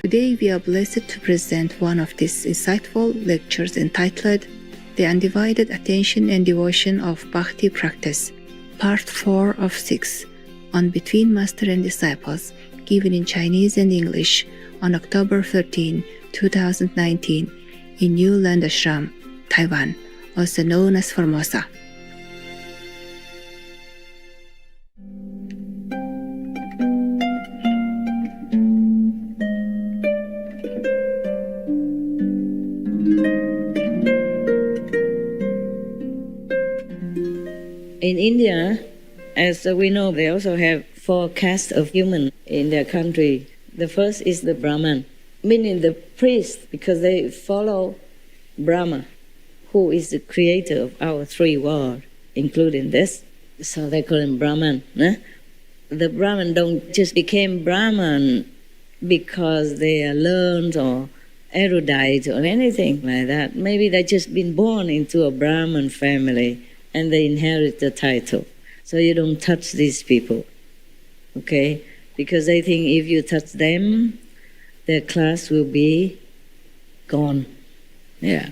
Today we are blessed to present one of these insightful lectures entitled The Undivided Attention and Devotion of Bhakti Practice, Part 4 of 6, on Between Master and Disciples, given in Chinese and English on October 13, 2019, in New Land Ashram, Taiwan, also known as Formosa. In India, as we know, they also have 4 castes of human in their country. The first is the Brahman, meaning the priest, because they follow Brahma, who is the creator of our 3 worlds, including this. So they call him Brahman. The Brahman don't just become Brahman because they are learned or erudite or anything like that. Maybe they just been born into a Brahman family and they inherit the title. So you don't touch these people, okay? Because they think if you touch them, their class will be gone. Yeah.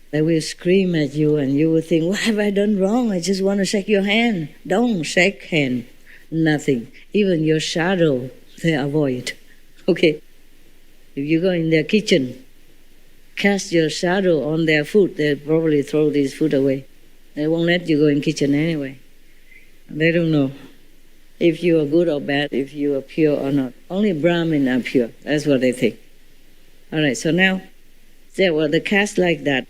They will scream at you and you will think, what have I done wrong? I just want to shake your hand. Don't shake hand. Nothing. Even your shadow, they avoid. Okay? If you go in their kitchen, cast your shadow on their food, they'll probably throw this food away. They won't let you go in kitchen anyway. They don't know if you are good or bad, if you are pure or not. Only Brahmin are pure. That's what they think. All right, so now there were the caste like that.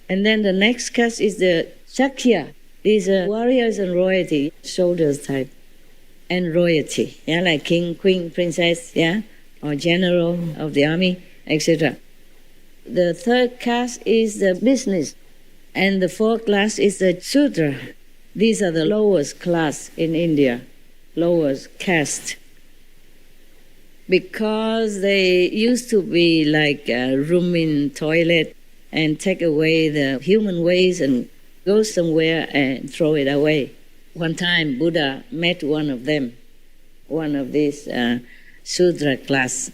And then the next caste is the Shakya. These are warriors and royalty, soldiers type, and royalty. Yeah, like king, queen, princess, yeah, or general of the army, etc. The third caste is the business, and the fourth class is the Sudra. These are the lowest class in India, lowest caste. Because they used to be like a room in toilet and take away the human waste and go somewhere and throw it away. One time Buddha met one of them, one of these Sudra class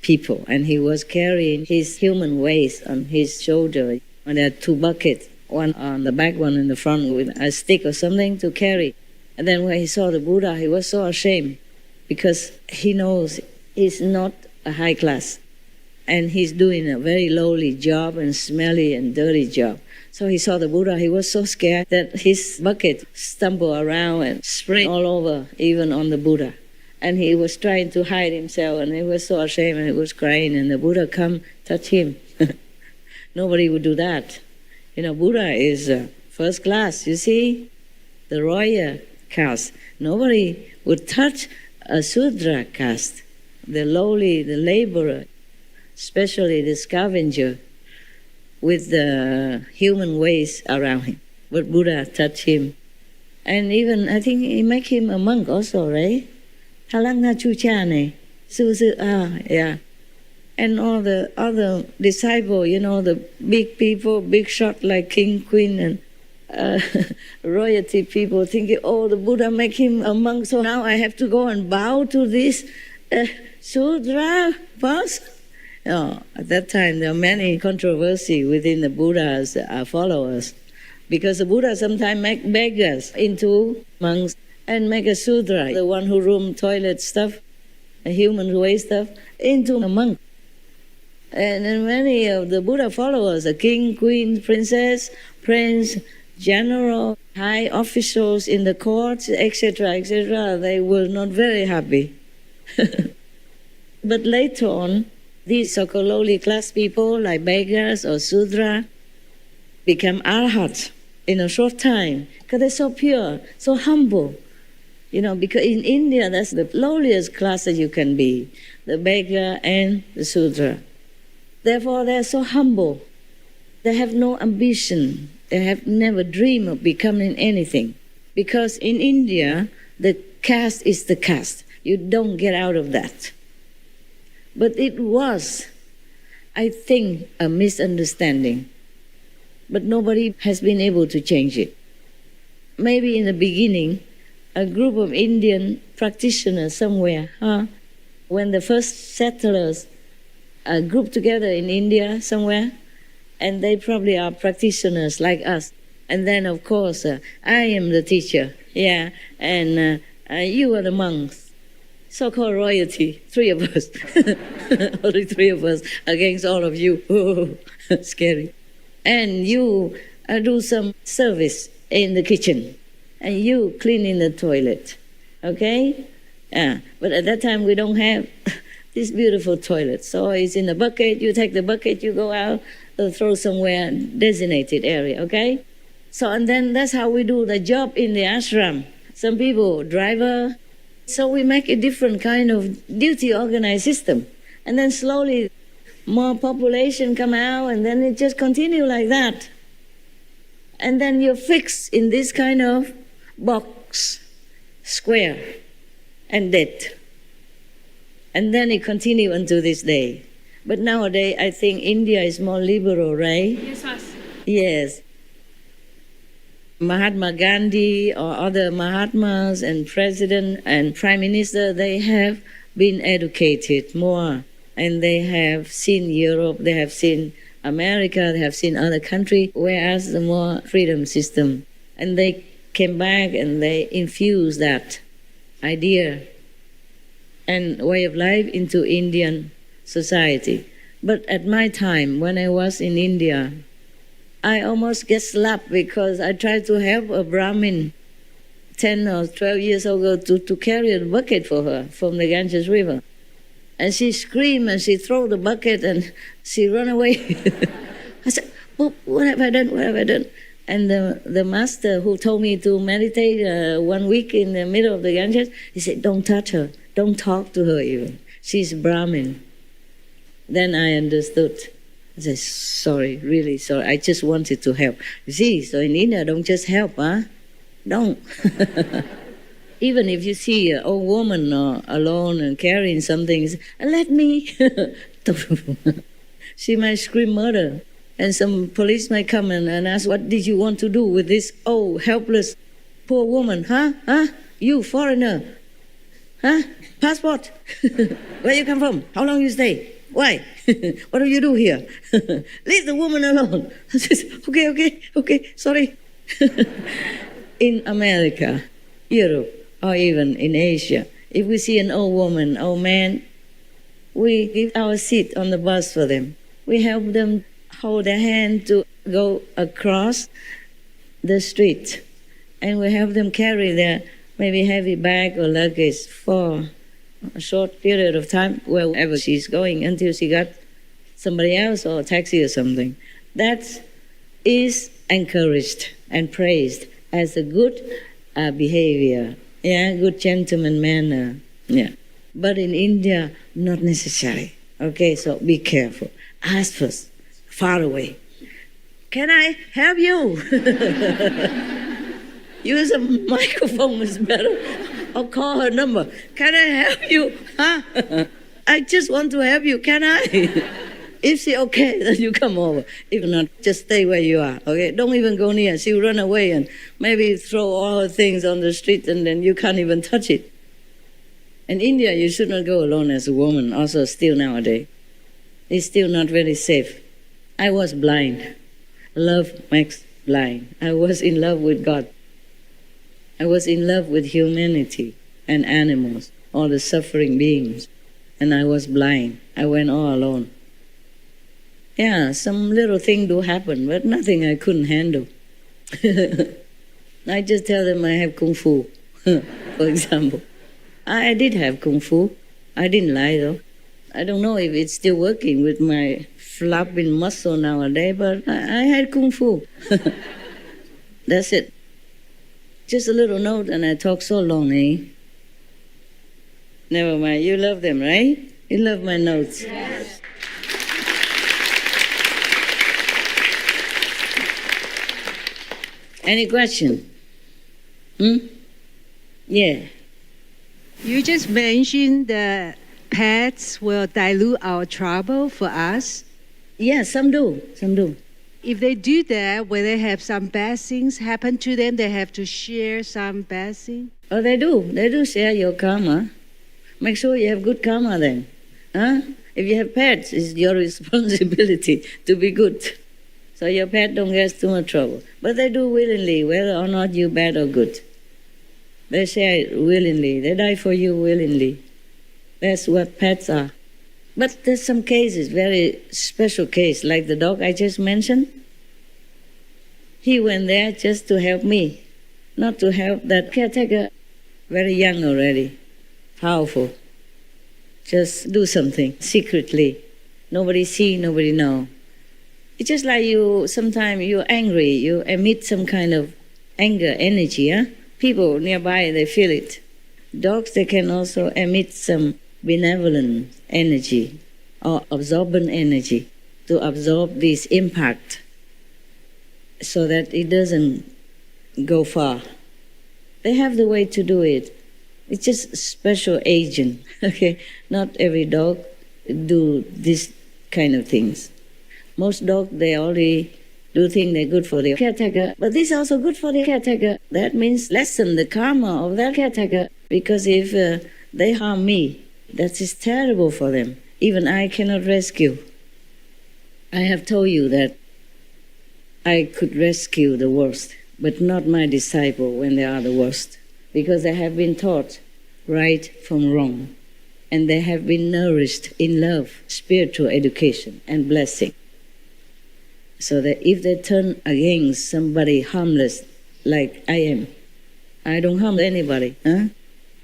people, and he was carrying his human waste on his shoulder. And there are 2 buckets, one on the back, one in the front, with a stick or something to carry. And then when he saw the Buddha, he was so ashamed because he knows he's not a high class and he's doing a very lowly job and smelly and dirty job. So he saw the Buddha, he was so scared that his bucket stumbled around and sprayed all over, even on the Buddha. And he was trying to hide himself, and he was so ashamed, and he was crying, and the Buddha come touch him. Nobody would do that. You know, Buddha is first class, you see, the royal caste. Nobody would touch a Sudra caste, the lowly, the laborer, especially the scavenger, with the human waste around him. But Buddha touched him. And even, I think he make him a monk also, right? Halangna chucha ne, yeah. And all the other disciples, you know, the big people, big shot like king, queen, and royalty people thinking, oh, the Buddha make him a monk, so now I have to go and bow to this Sudra person. Oh, at that time, there are many controversy within the Buddha's followers, because the Buddha sometimes make beggars into monks and make a Sudra, the one who room toilet stuff, a human waste stuff, into a monk. And many of the Buddha followers, a king, queen, princess, prince, general, high officials in the courts, etc., they were not very happy. But later on, these so-called lowly class people, like beggars or Sudra, become arhats in a short time, because they're so pure, so humble. You know, because in India, that's the lowliest class that you can be, the beggar and the Sudra. Therefore, they're so humble. They have no ambition. They have never dreamed of becoming anything. Because in India, the caste is the caste. You don't get out of that. But it was, I think, a misunderstanding. But nobody has been able to change it. Maybe in the beginning, a group of Indian practitioners somewhere when the first settlers grouped together in India somewhere, and they probably are practitioners like us. And then, of course, I am the teacher, and you are the monks, so-called royalty, 3 of us, only 3 of us against all of you. Scary. And you do some service in the kitchen, and you clean in the toilet, okay? But at that time, we don't have this beautiful toilet. So it's in a bucket, you take the bucket, you go out, throw somewhere, designated area, okay? So, and then that's how we do the job in the ashram. Some people, driver. So we make a different kind of duty organized system. And then slowly more population come out, and then it just continue like that. And then you're fixed in this kind of box, square, and dead. And then it continue until this day. But nowadays, I think India is more liberal, right? Yes. Mahatma Gandhi or other Mahatmas and president and prime minister, they have been educated more. And they have seen Europe, they have seen America, they have seen other countries, whereas the more freedom system. And they came back and they infused that idea and way of life into Indian society. But at my time, when I was in India, I almost get slapped because I tried to help a Brahmin 10 or 12 years ago to carry a bucket for her from the Ganges River. And she screamed and she threw the bucket and she ran away. I said, what have I done? What have I done? And the master who told me to meditate 1 week in the middle of the Ganges, he said, don't touch her. Don't talk to her even. She's Brahmin. Then I understood. I said, sorry, really sorry. I just wanted to help. You see, so in India, don't just help, huh? Don't. Even if you see an old woman alone and carrying something, let me. She might scream murder. And some police might come and ask, what did you want to do with this old, helpless, poor woman? Huh? You, foreigner. Huh? Passport? Where you come from? How long you stay? Why? What do you do here? Leave the woman alone. I said, okay, sorry. In America, Europe, or even in Asia, if we see an old woman, old man, we give our seat on the bus for them. We help them hold their hand to go across the street. And we help them carry their maybe heavy bag or luggage for a short period of time, wherever she's going, until she got somebody else or a taxi or something. That is encouraged and praised as a good behavior, good gentleman manner. But in India, not necessary. Okay, so be careful. Ask first, far away. Can I help you? Use a microphone is better. Or call her number. Can I help you? Huh? I just want to help you. Can I? If she okay, then you come over. If not, just stay where you are. Okay? Don't even go near. She'll run away and maybe throw all her things on the street, and then you can't even touch it. In India, you should not go alone as a woman. Also, still nowadays, it's still not very safe. I was blind. Love makes blind. I was in love with God. I was in love with humanity and animals, all the suffering beings, and I was blind. I went all alone. Some little thing do happen, but nothing I couldn't handle. I just tell them I have kung fu, for example. I did have kung fu. I didn't lie though. I don't know if it's still working with my flapping muscle nowadays, but I had kung fu. That's it. Just a little note, and I talk so long, eh? Never mind. You love them, right? You love my notes. Yes. Any question? Yeah. You just mentioned that pets will dilute our trouble for us. Yeah, some do. Some do. If they do that, when they have some bad things happen to them, they have to share some bad things? Oh, they do. They do share your karma. Make sure you have good karma then. Huh? If you have pets, it's your responsibility to be good. So your pet don't get too much trouble. But they do willingly, whether or not you bad or good. They share willingly. They die for you willingly. That's what pets are. But there's some cases, very special case, like the dog I just mentioned. He went there just to help me, not to help that caretaker. Very young already, powerful. Just do something secretly. Nobody see, nobody know. It's just like you, sometimes you're angry, you emit some kind of anger, energy. Huh? People nearby, they feel it. Dogs, they can also emit some benevolent energy or absorbent energy to absorb this impact so that it doesn't go far. They have the way to do it. It's just a special agent, okay? Not every dog do this kind of things. Most dogs, they only do things that are good for the caretaker, but this is also good for the caretaker. That means lessen the karma of that caretaker, because if they harm me, that is terrible for them. Even I cannot rescue. I have told you that I could rescue the worst, but not my disciple when they are the worst, because they have been taught right from wrong, and they have been nourished in love, spiritual education, and blessing. So that if they turn against somebody harmless like I am, I don't harm anybody. Huh?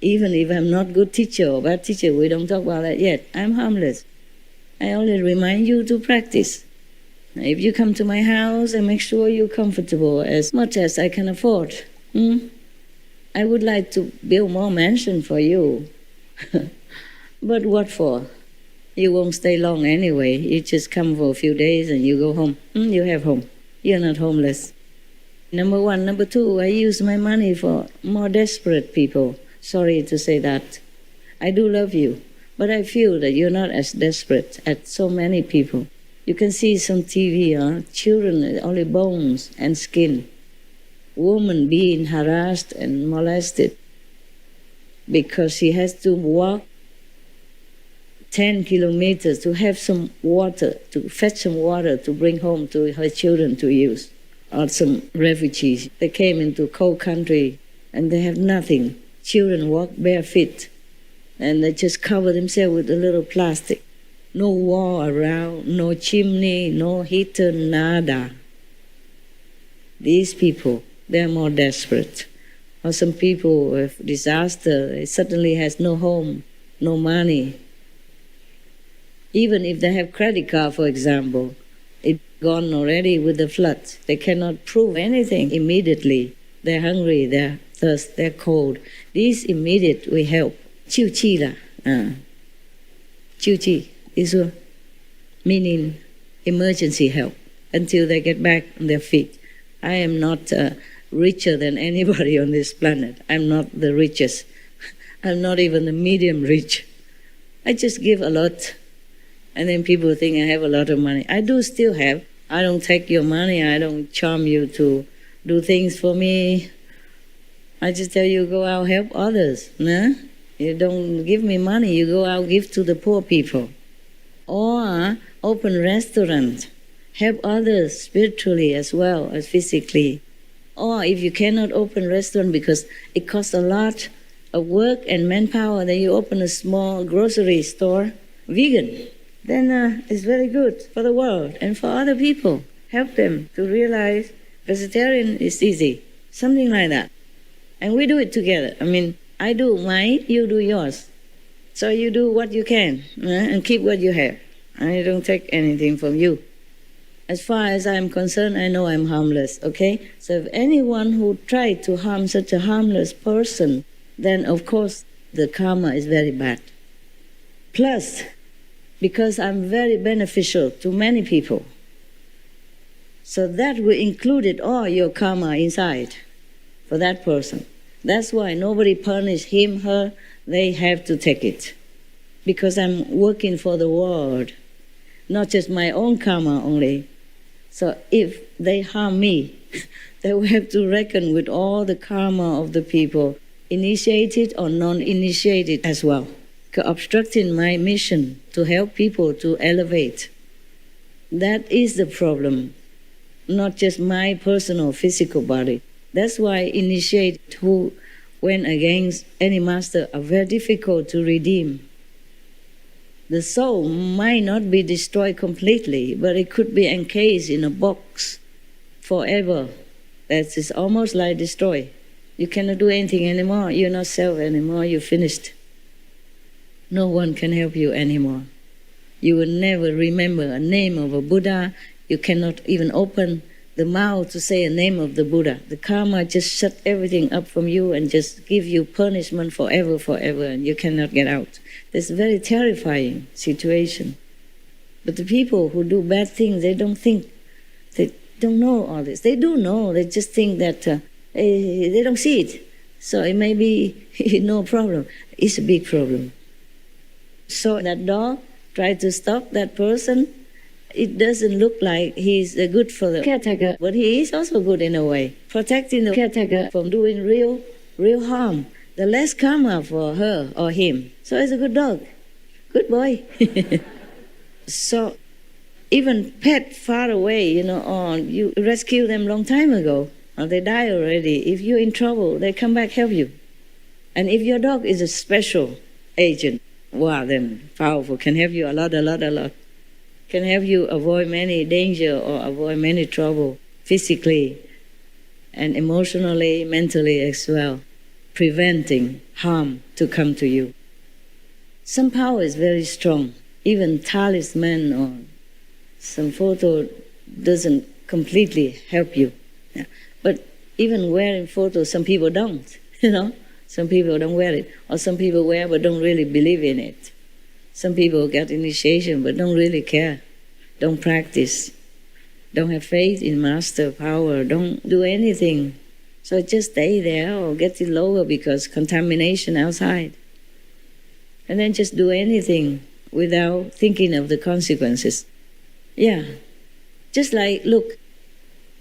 Even if I'm not good teacher or bad teacher, we don't talk about that yet. I'm harmless. I only remind you to practice. If you come to my house, I make sure you're comfortable as much as I can afford. I would like to build more mansion for you. But what for? You won't stay long anyway. You just come for a few days and you go home. You have home. You're not homeless. Number one. Number two, I use my money for more desperate people. Sorry to say that. I do love you, but I feel that you're not as desperate as so many people. You can see some TV, children, only bones and skin. Woman being harassed and molested because she has to walk 10 kilometers to have some water, to fetch some water to bring home to her children to use. Or some refugees, they came into a cold country and they have nothing. Children walk bare feet and they just cover themselves with a little plastic. No wall around, no chimney, no heater, nada. These people, they're more desperate. Or some people with disaster, they suddenly has no home, no money. Even if they have credit card, for example, it's gone already with the floods. They cannot prove anything immediately. They're hungry, they're thirsty, they're cold. These immediate we help. Chiu chi la. Chiu chi. Is meaning emergency help until they get back on their feet. I am not richer than anybody on this planet. I'm not the richest. I'm not even the medium rich. I just give a lot. And then people think I have a lot of money. I do still have. I don't take your money. I don't charm you to do things for me. I just tell you, go out help others. Nah? You don't give me money. You go out give to the poor people. Or open restaurant, help others spiritually as well as physically. Or if you cannot open restaurant because it costs a lot of work and manpower, then you open a small grocery store, vegan. Then it's very good for the world and for other people. Help them to realize vegetarian is easy, something like that. And we do it together. I mean, I do mine, you do yours. So you do what you can and keep what you have. I don't take anything from you. As far as I'm concerned, I know I'm harmless, okay? So if anyone who tried to harm such a harmless person, then of course the karma is very bad. Plus, because I'm very beneficial to many people, so that will include all your karma inside for that person. That's why nobody punish him, her. They have to take it. Because I'm working for the world, not just my own karma only. So if they harm me, they will have to reckon with all the karma of the people, initiated or non-initiated as well. obstructing my mission to help people to elevate. That is the problem, not just my personal physical body. That's why initiates who went against any master are very difficult to redeem. The soul might not be destroyed completely, but it could be encased in a box forever. That is almost like destroyed. You cannot do anything anymore. You're not self anymore. You're finished. No one can help you anymore. You will never remember a name of a Buddha. You cannot even open the mouth to say a name of the Buddha. The karma just shut everything up from you and just give you punishment forever, and you cannot get out. It's a very terrifying situation. But the people who do bad things, they don't think, they don't know all this. They do know, they just think that they don't see it. So it may be no problem. It's a big problem. So that dog tried to stop that person. It doesn't look like he's good for the caretaker, but he is also good in a way, protecting the caretaker from doing real harm. The less karma for her or him. So it's a good dog, good boy. So even pet far away, or you rescue them long time ago, or they die already. If you're in trouble, they come back help you. And if your dog is a special agent, wow, then powerful, can help you a lot. Can help you avoid many danger or avoid many trouble physically and emotionally, mentally as well, preventing harm to come to you. Some power is very strong. Even talisman or some photo doesn't completely help you. Yeah. But even wearing photos, some people don't, Some people don't wear it. Or some people wear but don't really believe in it. Some people get initiation but don't really care, don't practice, don't have faith in master power, don't do anything. So just stay there or get it lower because contamination outside. And then just do anything without thinking of the consequences. Yeah. Just like, look,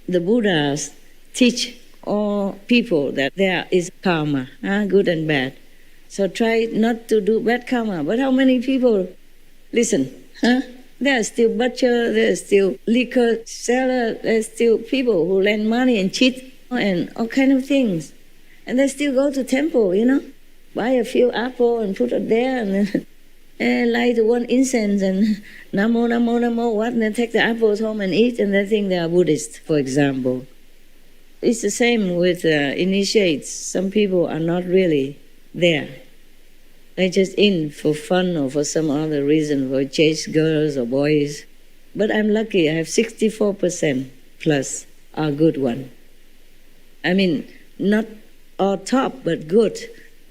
the Buddhas teach all people that there is karma, good and bad. So try not to do bad karma. But how many people listen? There are still butcher, there are still liquor seller, there are still people who lend money and cheat and all kind of things. And they still go to temple, buy a few apple and put it there and light one incense and namo, namo, namo, what? And then take the apples home and eat and they think they are Buddhist, for example. It's the same with initiates. Some people are not really there. They're just in for fun or for some other reason, for chase girls or boys. But I'm lucky, I have 64% plus are good one. I mean, not all top, but good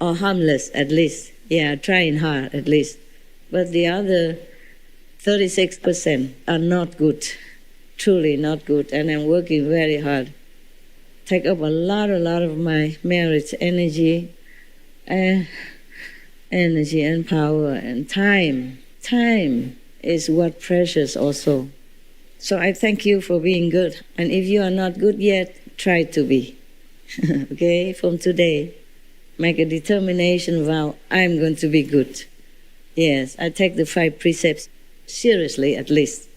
or harmless at least. Yeah, trying hard at least. But the other 36% are not good, truly not good, and I'm working very hard. Take up a lot of my merit, energy and power and time. Time is what precious also. So I thank you for being good. And if you are not good yet, try to be. Okay, from today, make a determination vow, I'm going to be good. Yes, I take the 5 precepts seriously at least.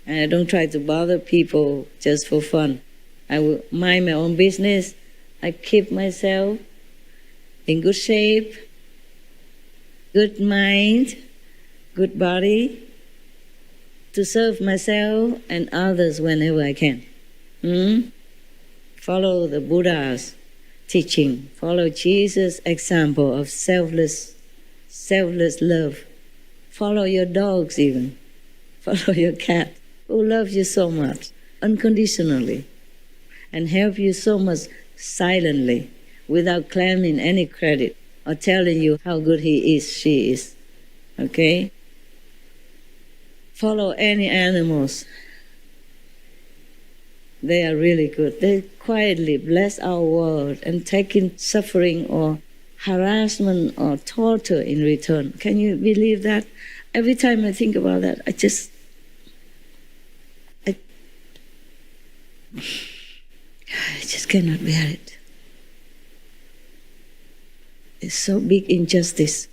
And I don't try to bother people just for fun. I will mind my own business. I keep myself in good shape, good mind, good body, to serve myself and others whenever I can. Follow the Buddha's teaching. Follow Jesus' example of selfless love. Follow your dogs even. Follow your cat who loves you so much, unconditionally, and help you so much silently, without claiming any credit or telling you how good he is, she is. Okay? Follow any animals. They are really good. They quietly bless our world and take in suffering or harassment or torture in return. Can you believe that? Every time I think about that, I just cannot bear it. It's so big injustice.